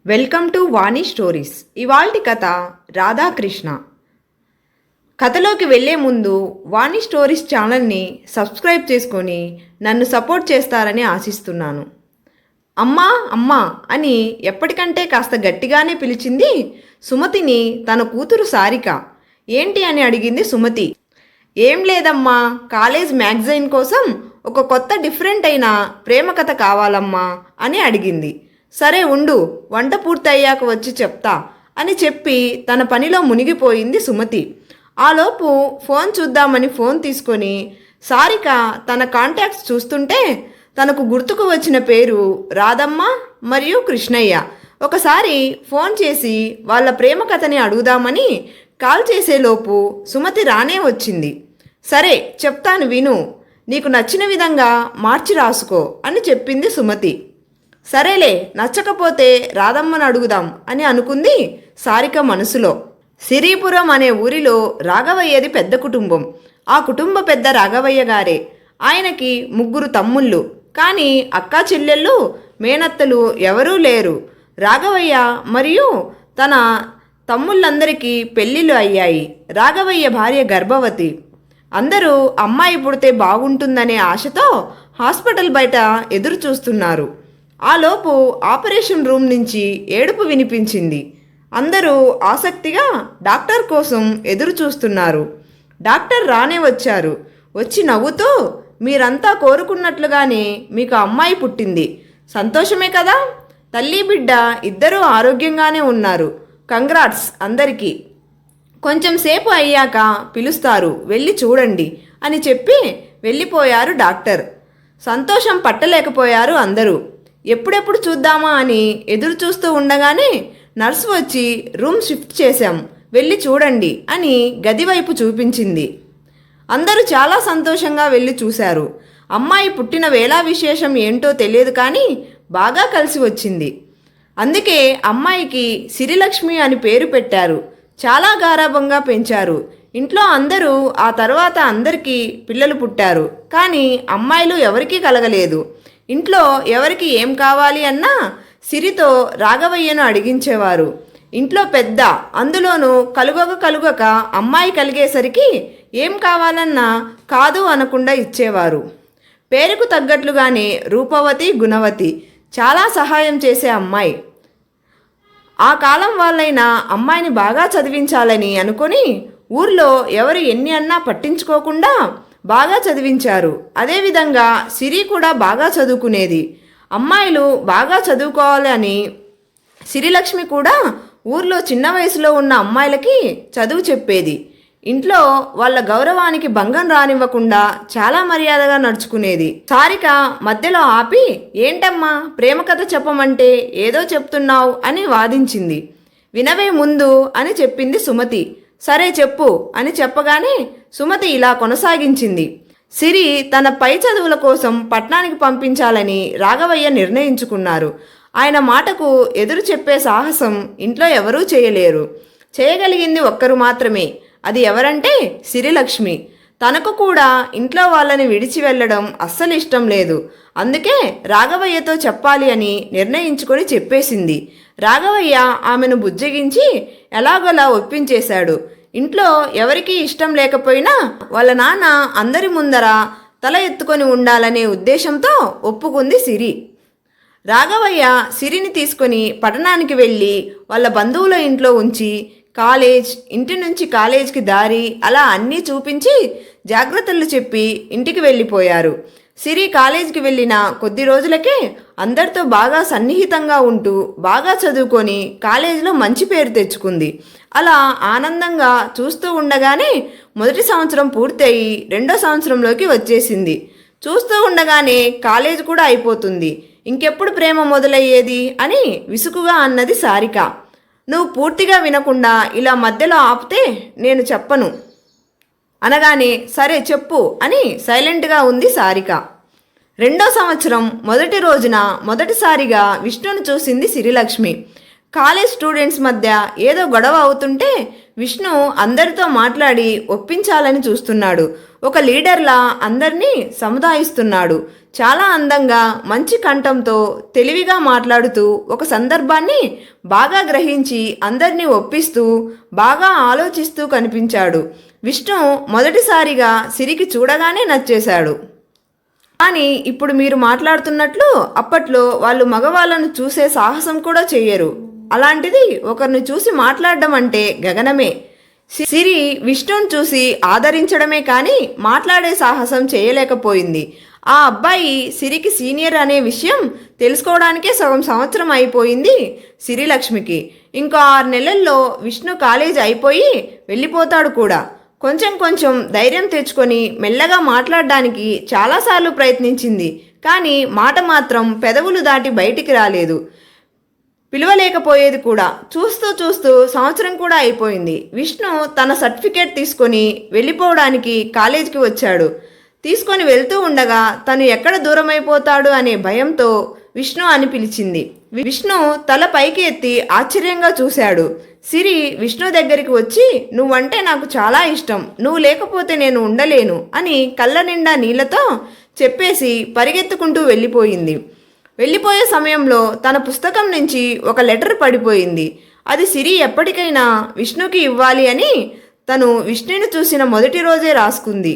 Welcome to Vani stories. ఇవాల్టి కథ రాధాకృష్ణ. కథలోకి వెళ్ళే ముందు వాణి స్టోరీస్ ఛానల్ని సబ్స్క్రైబ్ చేసుకొని నన్ను సపోర్ట్ చేస్తారని ఆశిస్తున్నాను. అమ్మా అమ్మా అని ఎప్పటికంటే కాస్త గట్టిగానే పిలిచింది సుమతిని తన కూతురు సారిక. ఏంటి అని అడిగింది సుమతి. ఏం లేదమ్మా, కాలేజ్ మ్యాగజైన్ కోసం ఒక కొత్త డిఫరెంట్ అయిన ప్రేమ కథ కావాలమ్మా అని అడిగింది. సరే ఉండు, వంట పూర్తయ్యాక వచ్చి చెప్తా అని చెప్పి తన పనిలో మునిగిపోయింది సుమతి. ఆలోపు ఫోన్ చూద్దామని ఫోన్ తీసుకొని సారిక తన కాంటాక్ట్స్ చూస్తుంటే తనకు గుర్తుకు వచ్చిన పేరు రాధమ్మ మరియు కృష్ణయ్య. ఒకసారి ఫోన్ చేసి వాళ్ళ ప్రేమ కథని అడుగుదామని కాల్ చేసేలోపు సుమతి రానే వచ్చింది. సరే చెప్తాను విను, నీకు నచ్చిన విధంగా మార్చి రాసుకో అని చెప్పింది సుమతి. సరేలే, నచ్చకపోతే రాధమ్మను అడుగుదాం అని అనుకుంది సారిక మనసులో. సిరిపురం అనే ఊరిలో రాఘవయ్యది పెద్ద కుటుంబం. ఆ కుటుంబ పెద్ద రాఘవయ్య గారే. ఆయనకి 3 తమ్ముళ్ళు, కానీ అక్కా చెల్లెళ్ళు మేనత్తలు ఎవరూ లేరు. రాఘవయ్య మరియు తన తమ్ముళ్ళందరికీ పెళ్ళిళ్ళు అయ్యాయి. రాఘవయ్య భార్య గర్భవతి. అందరూ అమ్మాయి పుడితే బాగుంటుందనే ఆశతో హాస్పిటల్ బయట ఎదురు చూస్తున్నారు. ఆలోపు ఆపరేషన్ రూమ్ నుంచి ఏడుపు వినిపించింది. అందరూ ఆసక్తిగా డాక్టర్ కోసం ఎదురు చూస్తున్నారు. డాక్టర్ రానే వచ్చారు. వచ్చి నవ్వుతూ, మీరంతా కోరుకున్నట్లుగానే మీకు అమ్మాయి పుట్టింది, సంతోషమే కదా, తల్లి బిడ్డ ఇద్దరూ ఆరోగ్యంగానే ఉన్నారు, కంగ్రాట్స్ అందరికీ, కొంచెం సేపు అయ్యాక పిలుస్తారు, వెళ్ళి చూడండి అని చెప్పి వెళ్ళిపోయారు డాక్టర్. సంతోషం పట్టలేకపోయారు అందరూ. ఎప్పుడెప్పుడు చూద్దామా అని ఎదురు చూస్తూ ఉండగానే నర్సు వచ్చి రూమ్ షిఫ్ట్ చేశాం, వెళ్ళి చూడండి అని గది వైపు చూపించింది. అందరూ చాలా సంతోషంగా వెళ్ళి చూశారు. అమ్మాయి పుట్టిన వేళా విశేషం ఏంటో తెలియదు, కానీ బాగా కలిసి వచ్చింది. అందుకే అమ్మాయికి సిరిలక్ష్మి అని పేరు పెట్టారు. చాలా గారాబంగా పెంచారు. ఇంట్లో అందరూ ఆ తర్వాత అందరికీ పిల్లలు పుట్టారు, కానీ అమ్మాయిలు ఎవరికీ కలగలేదు. ఇంట్లో ఎవరికి ఏం కావాలి అన్నా సిరితో రాఘవయ్యను అడిగించేవారు. ఇంట్లో పెద్ద, అందులోనూ కలుగక అమ్మాయి కలిగేసరికి ఏం కావాలన్నా కాదు అనకుండా ఇచ్చేవారు. పేరుకు తగ్గట్లుగానే రూపవతి, గుణవతి, చాలా సహాయం చేసే అమ్మాయి. ఆ కాలం వాళ్ళైనా అమ్మాయిని బాగా చదివించాలని అనుకొని ఊర్లో ఎవరు ఎన్ని అన్నా పట్టించుకోకుండా బాగా చదివించారు. అదేవిధంగా సిరి కూడా బాగా చదువుకునేది. అమ్మాయిలు బాగా చదువుకోవాలి అని సిరిలక్ష్మి కూడా ఊర్లో చిన్న వయసులో ఉన్న అమ్మాయిలకి చదువు చెప్పేది. ఇంట్లో వాళ్ళ గౌరవానికి భంగం రానివ్వకుండా చాలా మర్యాదగా నడుచుకునేది. సారిక మధ్యలో ఆపి, ఏంటమ్మా ప్రేమ కథ చెప్పమంటే ఏదో చెప్తున్నావు అని వాదించింది. వినవే ముందు అని చెప్పింది సుమతి. సరే చెప్పు అని చెప్పగానే సుమతి ఇలా కొనసాగించింది. సిరి తన పై చదువుల కోసం పట్నానికి పంపించాలని రాఘవయ్య నిర్ణయించుకున్నారు. ఆయన మాటకు ఎదురు చెప్పే సాహసం ఇంట్లో ఎవరూ చేయలేరు. చేయగలిగింది ఒక్కరు మాత్రమే. అది ఎవరంటే సిరిలక్ష్మి. తనకు కూడా ఇంట్లో వాళ్ళని విడిచి వెళ్ళడం అస్సలు ఇష్టం లేదు. అందుకే రాఘవయ్యతో చెప్పాలి అని నిర్ణయించుకొని చెప్పేసింది. రాఘవయ్య ఆమెను బుజ్జగించి ఎలాగోలా ఒప్పించేశాడు. ఇంట్లో ఎవరికీ ఇష్టం లేకపోయినా వాళ్ళ నాన్న అందరి ముందర తల ఎత్తుకొని ఉండాలనే ఉద్దేశంతో ఒప్పుకుంది సిరి. రాఘవయ్య సిరిని తీసుకొని పట్టణానికి వెళ్ళి వాళ్ళ బంధువుల ఇంట్లో ఉంచి కాలేజ్, ఇంటి నుంచి కాలేజ్కి దారి అలా అన్నీ చూపించి జాగ్రత్తలు చెప్పి ఇంటికి వెళ్ళిపోయారు. సిరి కాలేజీకి వెళ్ళిన కొద్ది రోజులకే అందరితో బాగా సన్నిహితంగా ఉంటూ బాగా చదువుకొని కాలేజీలో మంచి పేరు తెచ్చుకుంది. అలా ఆనందంగా చూస్తూ ఉండగానే మొదటి సంవత్సరం పూర్తయి 2వ సంవత్సరంలోకి వచ్చేసింది. చూస్తూ ఉండగానే కాలేజ్ కూడా అయిపోతుంది. ఇంకెప్పుడు ప్రేమ మొదలయ్యేది అని విసుగుగా అన్నది సారిక. నువ్వు పూర్తిగా వినకుండా ఇలా మధ్యలో ఆపితే నేను చెప్పను అనగానే సరే చెప్పు అని సైలెంట్గా ఉంది సారిక. 2వ సంవత్సరం మొదటి రోజున మొదటిసారిగా విష్ణును చూసింది సిరిలక్ష్మి. కాలేజ్ స్టూడెంట్స్ మధ్య ఏదో గొడవ అవుతుంటే విష్ణు అందరితో మాట్లాడి ఒప్పించాలని చూస్తున్నాడు. ఒక లీడర్లా అందరినీ సముదాయిస్తున్నాడు. చాలా అందంగా మంచి కంఠంతో తెలివిగా మాట్లాడుతూ ఒక సందర్భాన్ని బాగా గ్రహించి అందరినీ ఒప్పిస్తూ బాగా ఆలోచిస్తూ కనిపించాడు. విష్ణు మొదటిసారిగా సిరికి చూడగానే నచ్చేశాడు. కానీ ఇప్పుడు మీరు మాట్లాడుతున్నట్లు అప్పట్లో వాళ్ళు మగవాళ్ళను చూసే సాహసం కూడా చెయ్యరు. అలాంటిది ఒకరిని చూసి మాట్లాడడం అంటే గగనమే. సిరి విష్ణుని చూసి ఆదరించడమే కానీ మాట్లాడే సాహసం చేయలేకపోయింది. ఆ అబ్బాయి సిరికి సీనియర్ అనే విషయం తెలుసుకోవడానికే సగం సంవత్సరం అయిపోయింది సిరిలక్ష్మికి. ఇంకో 6 నెలల్లో విష్ణు కాలేజ్ అయిపోయి వెళ్ళిపోతాడు కూడా. కొంచెం కొంచెం ధైర్యం తెచ్చుకొని మెల్లగా మాట్లాడడానికి చాలాసార్లు ప్రయత్నించింది. కానీ మాట మాత్రం పెదవులు దాటి బయటికి రాలేదు. పిలవలేకపోయేది కూడా. చూస్తూ చూస్తూ సంవత్సరం కూడా అయిపోయింది. విష్ణు తన సర్టిఫికేట్ తీసుకొని వెళ్ళిపోవడానికి కాలేజీకి వచ్చాడు. తీసుకొని వెళ్తూ ఉండగా తను ఎక్కడ దూరమైపోతాడు అనే భయంతో విష్ణు అని పిలిచింది. విష్ణు తల పైకి ఎత్తి ఆశ్చర్యంగా చూశాడు. సిరి విష్ణు దగ్గరికి వచ్చి, నువ్వంటే నాకు చాలా ఇష్టం, నువ్వు లేకపోతే నేను ఉండలేను అని కళ్ళ నిండా నీళ్లతో చెప్పేసి పరిగెత్తుకుంటూ వెళ్ళిపోయింది. వెళ్ళిపోయే సమయంలో తన పుస్తకం నుంచి ఒక లెటర్ పడిపోయింది. అది సిరి ఎప్పటికైనా విష్ణుకి ఇవ్వాలి అని తను విష్ణుని చూసిన మొదటి రోజే రాసుకుంది.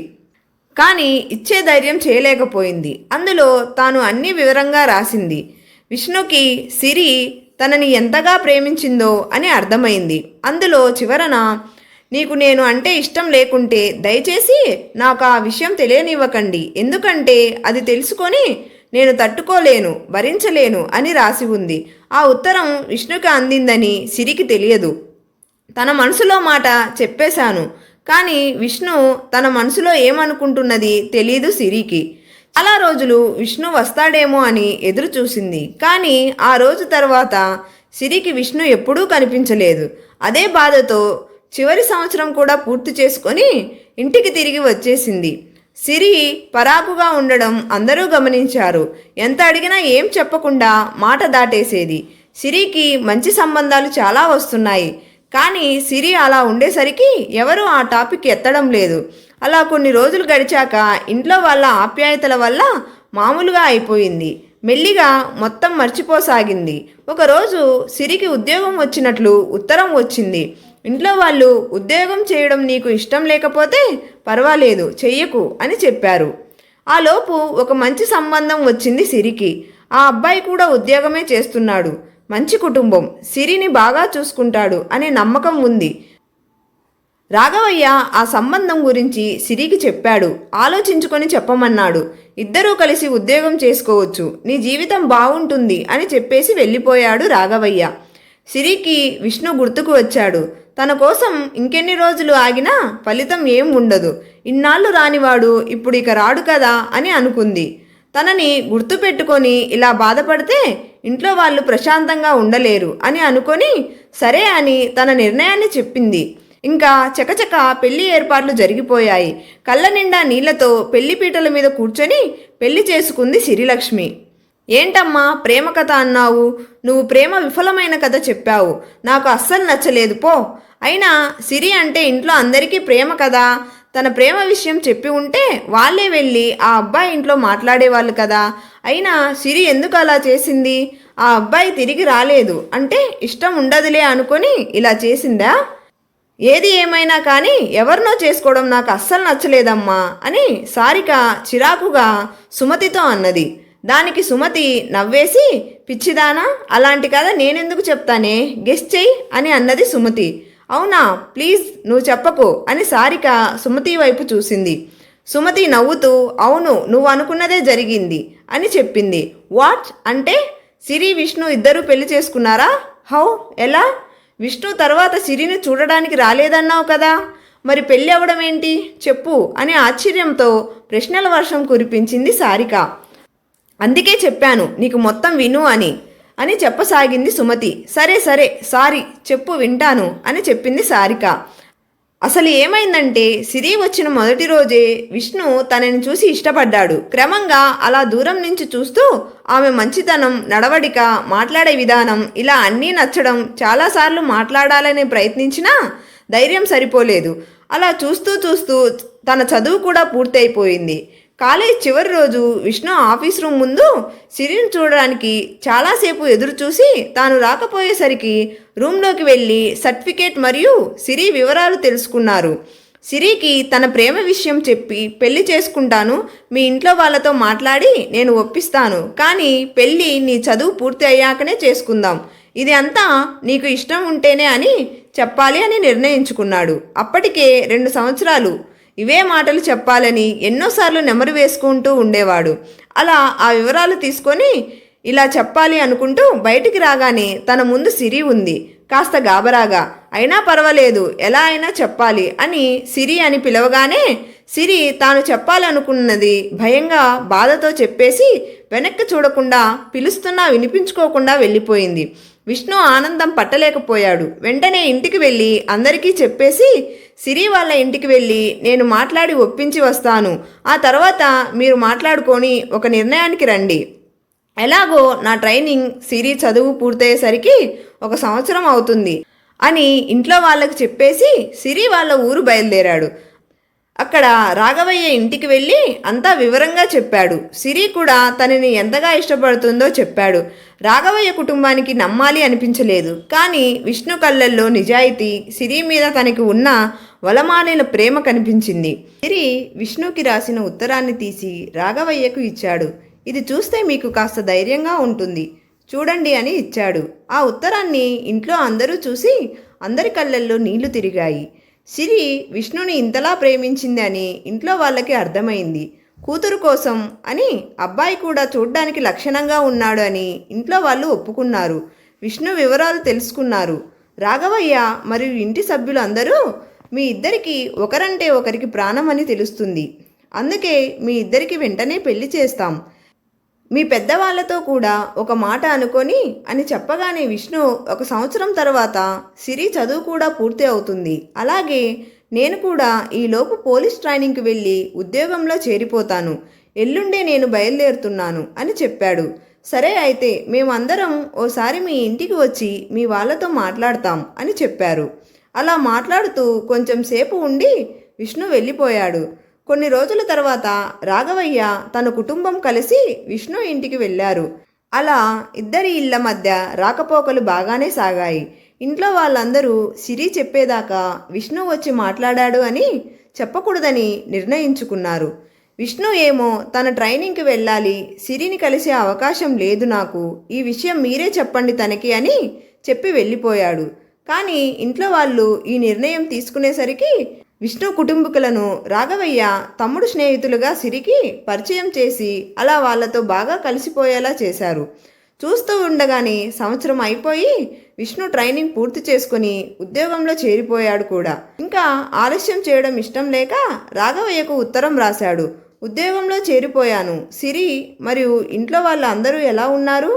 కానీ ఇచ్చే ధైర్యం చేయలేకపోయింది. అందులో తాను అన్ని వివరంగా రాసింది. విష్ణుకి సిరి తనని ఎంతగా ప్రేమించిందో అని అర్థమైంది. అందులో చివరన, నీకు నేను అంటే ఇష్టం లేకుంటే దయచేసి నాకు ఆ విషయం తెలియనివ్వకండి, ఎందుకంటే అది తెలుసుకొని నేను తట్టుకోలేను, భరించలేను అని రాసి ఉంది. ఆ ఉత్తరం విష్ణుకి అందిందని సిరికి తెలియదు. తన మనసులో మాట చెప్పేశాను, కానీ విష్ణు తన మనసులో ఏమనుకుంటున్నది తెలీదు సిరికి. చాలా రోజులు విష్ణు వస్తాడేమో అని ఎదురు చూసింది. కానీ ఆ రోజు తర్వాత సిరికి విష్ణు ఎప్పుడూ కనిపించలేదు. అదే బాధతో చివరి సంవత్సరం కూడా పూర్తి చేసుకొని ఇంటికి తిరిగి వచ్చేసింది. సిరి పరాకుగా ఉండడం అందరూ గమనించారు. ఎంత అడిగినా ఏం చెప్పకుండా మాట దాటేసేది. సిరికి మంచి సంబంధాలు చాలా వస్తున్నాయి. కానీ సిరి అలా ఉండేసరికి ఎవరూ ఆ టాపిక్ ఎత్తడం లేదు. అలా కొన్ని రోజులు గడిచాక ఇంట్లో వాళ్ళ ఆప్యాయతల వల్ల మామూలుగా అయిపోయింది. మెల్లిగా మొత్తం మర్చిపోసాగింది. ఒకరోజు సిరికి ఉద్యోగం వచ్చినట్లు ఉత్తరం వచ్చింది. ఇంట్లో వాళ్ళు, ఉద్యోగం చేయడం నీకు ఇష్టం లేకపోతే పర్వాలేదు, చెయ్యకు అని చెప్పారు. ఆ లోపు ఒక మంచి సంబంధం వచ్చింది సిరికి. ఆ అబ్బాయి కూడా ఉద్యోగమే చేస్తున్నాడు. మంచి కుటుంబం, సిరిని బాగా చూసుకుంటాడు అనే నమ్మకం ఉంది. రాఘవయ్య ఆ సంబంధం గురించి సిరికి చెప్పాడు. ఆలోచించుకొని చెప్పమన్నాడు. ఇద్దరూ కలిసి ఉద్యోగం చేసుకోవచ్చు, నీ జీవితం బాగుంటుంది అని చెప్పేసి వెళ్ళిపోయాడు రాఘవయ్య. సిరికి విష్ణు గుర్తుకు వచ్చాడు. తన కోసం ఇంకెన్ని రోజులు ఆగినా ఫలితం ఏం ఉండదు. ఇన్నాళ్ళు రానివాడు ఇప్పుడు ఇక రాడు కదా అని అనుకుంది. తనని గుర్తుపెట్టుకొని ఇలా బాధపడితే ఇంట్లో వాళ్ళు ప్రశాంతంగా ఉండలేరు అని అనుకొని సరే అని తన నిర్ణయాన్ని చెప్పింది. ఇంకా చకచక పెళ్లి ఏర్పాట్లు జరిగిపోయాయి. కళ్ళ నిండా నీళ్లతో పెళ్లిపీటల మీద కూర్చొని పెళ్లి చేసుకుంది సిరిలక్ష్మి. ఏంటమ్మా ప్రేమ కథ అన్నావు? నువ్వు ప్రేమ విఫలమైన కథ చెప్పావు. నాకు అస్సలు నచ్చలేదు పో. అయినా సిరి అంటే ఇంట్లో అందరికీ ప్రేమ కదా. తన ప్రేమ విషయం చెప్పి ఉంటే వాళ్ళే వెళ్ళి ఆ అబ్బాయి ఇంట్లో మాట్లాడేవాళ్ళు కదా. అయినా సిరి ఎందుకు అలా చేసింది? ఆ అబ్బాయి తిరిగి రాలేదు అంటే ఇష్టం ఉండదులే అనుకొని ఇలా చేసిందా? ఏది ఏమైనా కానీ ఎవరినో చేసుకోవడం నాకు అస్సలు నచ్చలేదమ్మా అని సారిక చిరాకుగా సుమతితో అన్నది. దానికి సుమతి నవ్వేసి, పిచ్చిదానా, అలాంటి కథ నేనెందుకు చెప్తానే, గెస్ చెయ్యి అని అన్నది సుమతి. అవునా, ప్లీజ్ నువ్వు చెప్పకు అని సారిక సుమతి వైపు చూసింది. సుమతి నవ్వుతూ, అవును, నువ్వు అనుకున్నదే జరిగింది అని చెప్పింది. వాట్ అంటే సిరి విష్ణు ఇద్దరూ పెళ్లి చేసుకున్నారా? హౌ, ఎలా? విష్ణు తర్వాత సిరిని చూడడానికి రాలేదన్నావు కదా, మరి పెళ్ళి అవ్వడం ఏంటి చెప్పు అని ఆశ్చర్యంతో ప్రశ్నల వర్షం కురిపించింది సారిక. అందుకే చెప్పాను నీకు మొత్తం విను అని చెప్పసాగింది సుమతి. సరే సరే, సారీ, చెప్పు, వింటాను అని చెప్పింది సారిక. అసలు ఏమైందంటే సిరి వచ్చిన మొదటి రోజే విష్ణు తనని చూసి ఇష్టపడ్డాడు. క్రమంగా అలా దూరం నుంచి చూస్తూ ఆమె మంచితనం, నడవడిక, మాట్లాడే విధానం ఇలా అన్నీ నచ్చడం. చాలాసార్లు మాట్లాడాలని ప్రయత్నించినా ధైర్యం సరిపోలేదు. అలా చూస్తూ చూస్తూ తన చదువు కూడా పూర్తయిపోయింది. కాలేజ్ చివరి రోజు విష్ణు ఆఫీస్ రూమ్ ముందు సిరిని చూడడానికి చాలాసేపు ఎదురు చూసి తాను రాకపోయేసరికి రూమ్లోకి వెళ్ళి సర్టిఫికేట్ మరియు సిరి వివరాలు తెలుసుకున్నారు. సిరికి తన ప్రేమ విషయం చెప్పి పెళ్లి చేసుకుంటాను, మీ ఇంట్లో వాళ్ళతో మాట్లాడి నేను ఒప్పిస్తాను, కానీ పెళ్ళి నీ చదువు పూర్తి అయ్యాకనే చేసుకుందాం, ఇది అంతా నీకు ఇష్టం ఉంటేనే అని చెప్పాలి అని నిర్ణయించుకున్నాడు. అప్పటికే 2 సంవత్సరాలు ఇవే మాటలు చెప్పాలని ఎన్నోసార్లు నెమరు వేసుకుంటూ ఉండేవాడు. అలా ఆ వివరాలు తీసుకొని ఇలా చెప్పాలి అనుకుంటూ బయటికి రాగానే తన ముందు సిరి ఉంది. కాస్త గాబరాగా, అయినా పర్వాలేదు ఎలా అయినా చెప్పాలి అని సిరి అని పిలవగానే సిరి తాను చెప్పాలనుకున్నది భయంగా బాధతో చెప్పేసి వెనక్కి చూడకుండా పిలుస్తున్నా వినిపించుకోకుండా వెళ్ళిపోయింది. విష్ణు ఆనందం పట్టలేకపోయాడు. వెంటనే ఇంటికి వెళ్ళి అందరికీ చెప్పేసి సిరి వాళ్ళ ఇంటికి వెళ్ళి నేను మాట్లాడి ఒప్పించి వస్తాను, ఆ తర్వాత మీరు మాట్లాడుకొని ఒక నిర్ణయానికి రండి, ఎలాగో నా ట్రైనింగ్ సిరి చదువు పూర్తయ్యేసరికి 1 సంవత్సరం అవుతుంది అని ఇంట్లో వాళ్ళకి చెప్పేసి సిరి వాళ్ళ ఊరు బయలుదేరాడు. అక్కడ రాఘవయ్య ఇంటికి వెళ్ళి అంతా వివరంగా చెప్పాడు. సిరి కూడా తనని ఎంతగా ఇష్టపడుతుందో చెప్పాడు. రాఘవయ్య కుటుంబానికి నమ్మాలి అనిపించలేదు, కానీ విష్ణు కళ్ళల్లో నిజాయితీ, సిరి మీద తనకి ఉన్న వలమాలిన ప్రేమ కనిపించింది. సిరి విష్ణుకి రాసిన ఉత్తరాన్ని తీసి రాఘవయ్యకు ఇచ్చాడు. ఇది చూస్తే మీకు కాస్త ధైర్యంగా ఉంటుంది, చూడండి అని ఇచ్చాడు. ఆ ఉత్తరాన్ని ఇంట్లో అందరూ చూసి అందరి కళ్ళల్లో నీళ్లు తిరిగాయి. సిరి విష్ణుని ఇంతలా ప్రేమించింది అని ఇంట్లో వాళ్ళకి అర్థమైంది. కూతురు కోసం అని అబ్బాయి కూడా చూడ్డానికి లక్షణంగా ఉన్నాడు అని ఇంట్లో వాళ్ళు ఒప్పుకున్నారు. విష్ణు వివరాలు తెలుసుకున్నారు. రాఘవయ్య మరియు ఇంటి సభ్యులు అందరూ మీ ఇద్దరికి ఒకరంటే ఒకరికి ప్రాణం అని తెలుస్తుంది, అందుకే మీ ఇద్దరికి వెంటనే పెళ్లి చేస్తాం, మీ పెద్దవాళ్లతో కూడా ఒక మాట అనుకొని అని చెప్పగానే విష్ణు 1 సంవత్సరం తర్వాత సిరి చదువు కూడా పూర్తి అవుతుంది, అలాగే నేను కూడా ఈలోపు పోలీస్ ట్రైనింగ్కి వెళ్ళి ఉద్యోగంలో చేరిపోతాను, ఎల్లుండే నేను బయలుదేరుతున్నాను అని చెప్పాడు. సరే అయితే మేమందరం ఓసారి మీ ఇంటికి వచ్చి మీ వాళ్ళతో మాట్లాడతాం అని చెప్పారు. అలా మాట్లాడుతూ కొంచెం సేపు ఉండి విష్ణు వెళ్ళిపోయాడు. కొన్ని రోజుల తర్వాత రాఘవయ్య తన కుటుంబం కలిసి విష్ణు ఇంటికి వెళ్ళారు. అలా ఇద్దరి ఇళ్ల మధ్య రాకపోకలు బాగానే సాగాయి. ఇంట్లో వాళ్ళందరూ సిరి చెప్పేదాకా విష్ణు వచ్చి మాట్లాడాడు అని చెప్పకూడదని నిర్ణయించుకున్నారు. విష్ణు ఏమో తన ట్రైనింగ్కి వెళ్ళాలి, సిరిని కలిసే అవకాశం లేదు నాకు, ఈ విషయం మీరే చెప్పండి తనకి అని చెప్పి వెళ్ళిపోయాడు. కానీ ఇంట్లో వాళ్ళు ఈ నిర్ణయం తీసుకునేసరికి విష్ణు కుటుంబీకులను రాఘవయ్య తమ్ముడు స్నేహితులుగా సిరికి పరిచయం చేసి అలా వాళ్ళతో బాగా కలిసిపోయేలా చేశారు. చూస్తూ ఉండగానే సంవత్సరం అయిపోయి విష్ణు ట్రైనింగ్ పూర్తి చేసుకుని ఉద్యోగంలో చేరిపోయాడు కూడా. ఇంకా ఆలస్యం చేయడం ఇష్టం లేక రాఘవయ్యకు ఉత్తరం రాశాడు. ఉద్యోగంలో చేరిపోయాను, సిరి మరియు ఇంట్లో వాళ్ళు అందరూ ఎలా ఉన్నారు,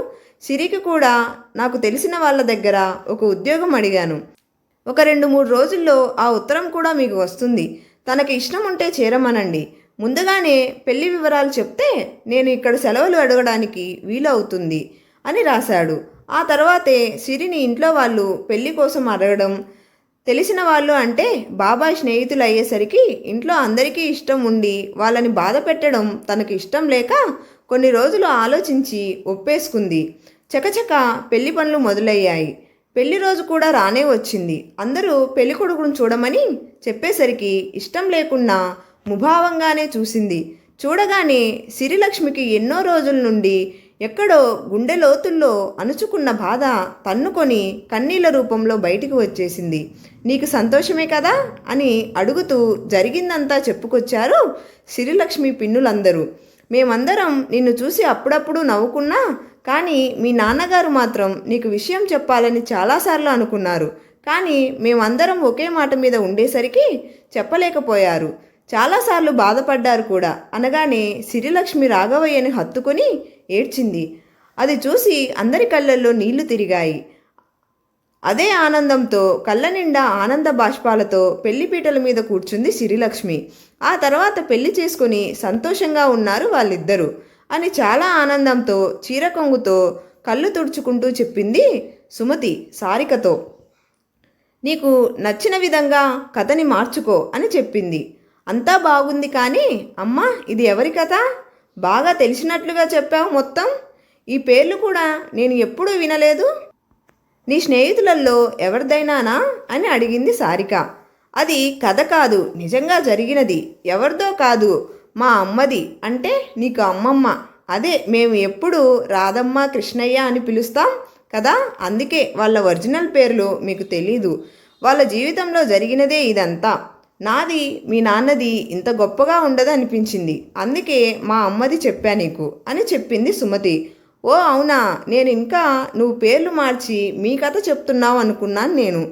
సిరికి కూడా నాకు తెలిసిన వాళ్ళ దగ్గర ఒక ఉద్యోగం అడిగాను, ఒక 2-3 రోజుల్లో ఆ ఉత్తరం కూడా మీకు వస్తుంది, తనకి ఇష్టం ఉంటే చేరమనండి, ముందుగానే పెళ్లి వివరాలు చెప్తే నేను ఇక్కడ సెలవులు అడగడానికి వీలవుతుంది అని రాశాడు. ఆ తర్వాతే సిరిని ఇంట్లో వాళ్ళు పెళ్లి కోసం అడగడం, తెలిసిన వాళ్ళు అంటే బాబాయ్ స్నేహితులు అయ్యేసరికి ఇంట్లో అందరికీ ఇష్టం ఉండి వాళ్ళని బాధ పెట్టడం తనకి ఇష్టం లేక కొన్ని రోజులు ఆలోచించి ఒప్పేసుకుంది. చకచక పెళ్లి పనులు మొదలయ్యాయి. పెళ్లి రోజు కూడా రానే వచ్చింది. అందరూ పెళ్లి కొడుకును చూడమని చెప్పేసరికి ఇష్టం లేకున్నా ముభావంగానే చూసింది. చూడగానే సిరిలక్ష్మికి ఎన్నో రోజుల నుండి ఎక్కడో గుండె లోతుల్లో అణుచుకున్న బాధ తన్నుకొని కన్నీళ్ల రూపంలో బయటికి వచ్చేసింది. నీకు సంతోషమే కదా అని అడుగుతూ జరిగిందంతా చెప్పుకొచ్చారు సిరిలక్ష్మి పిన్నులందరూ. మేమందరం నిన్ను చూసి అప్పుడప్పుడు నవ్వుకున్నా, కానీ మీ నాన్నగారు మాత్రం నీకు విషయం చెప్పాలని చాలాసార్లు అనుకున్నారు, కానీ మేమందరం ఒకే మాట మీద ఉండేసరికి చెప్పలేకపోయారు, చాలాసార్లు బాధపడ్డారు కూడా అనగానే సిరిలక్ష్మి రాఘవయ్యని హత్తుకొని ఏడ్చింది. అది చూసి అందరి కళ్ళల్లో నీళ్లు తిరిగాయి. అదే ఆనందంతో కళ్ళ నిండా ఆనంద బాష్పాలతో పెళ్లిపీటల మీద కూర్చుంది సిరిలక్ష్మి. ఆ తర్వాత పెళ్లి చేసుకుని సంతోషంగా ఉన్నారు వాళ్ళిద్దరూ అని చాలా ఆనందంతో చీర కొంగుతో కళ్ళు తుడుచుకుంటూ చెప్పింది సుమతి సారికతో. నీకు నచ్చిన విధంగా కథని మార్చుకో అని చెప్పింది. అంతా బాగుంది కానీ అమ్మా ఇది ఎవరి కథ? బాగా తెలిసినట్లుగా చెప్పావు మొత్తం. ఈ పేర్లు కూడా నేను ఎప్పుడూ వినలేదు. నీ స్నేహితులలో ఎవరిదైనానా అని అడిగింది సారిక. అది కథ కాదు, నిజంగా జరిగినది. ఎవరిదో కాదు, మా అమ్మది. అంటే నీకు అమ్మమ్మ. అదే మేము ఎప్పుడు రాధమ్మ కృష్ణయ్య అని పిలుస్తాం కదా, అందుకే వాళ్ళ ఒరిజినల్ పేర్లు మీకు తెలీదు. వాళ్ళ జీవితంలో జరిగినదే ఇదంతా. నాది మీ నాన్నది ఇంత గొప్పగా ఉండదు అనిపించింది, అందుకే మా అమ్మది చెప్పా నీకు అని చెప్పింది సుమతి. ఓ అవునా, నేను ఇంకా నువ్వు పేర్లు మార్చి మీ కథ చెప్తున్నావు అనుకున్నాను నేను.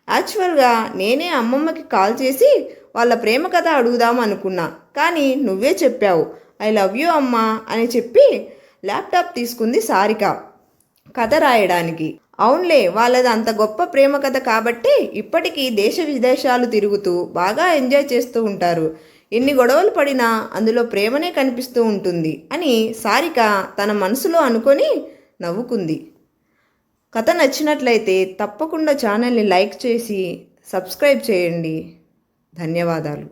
యాక్చువల్గా నేనే అమ్మమ్మకి కాల్ చేసి వాళ్ళ ప్రేమ కథ అడుగుదాం అనుకున్నా, కానీ నువ్వే చెప్పావు. ఐ లవ్ యూ అమ్మా అని చెప్పి ల్యాప్టాప్ తీసుకుంది సారిక కథ రాయడానికి. అవునులే, వాళ్ళది అంత గొప్ప ప్రేమ కథ కాబట్టి ఇప్పటికీ దేశ విదేశాలు తిరుగుతూ బాగా ఎంజాయ్ చేస్తూ ఉంటారు. ఎన్ని గొడవలు పడినా అందులో ప్రేమనే కనిపిస్తూ ఉంటుంది అని సారిక తన మనసులో అనుకొని నవ్వుకుంది. కథ నచ్చినట్లయితే తప్పకుండా ఛానల్ని లైక్ చేసి సబ్స్క్రైబ్ చేయండి. ధన్యవాదాలు.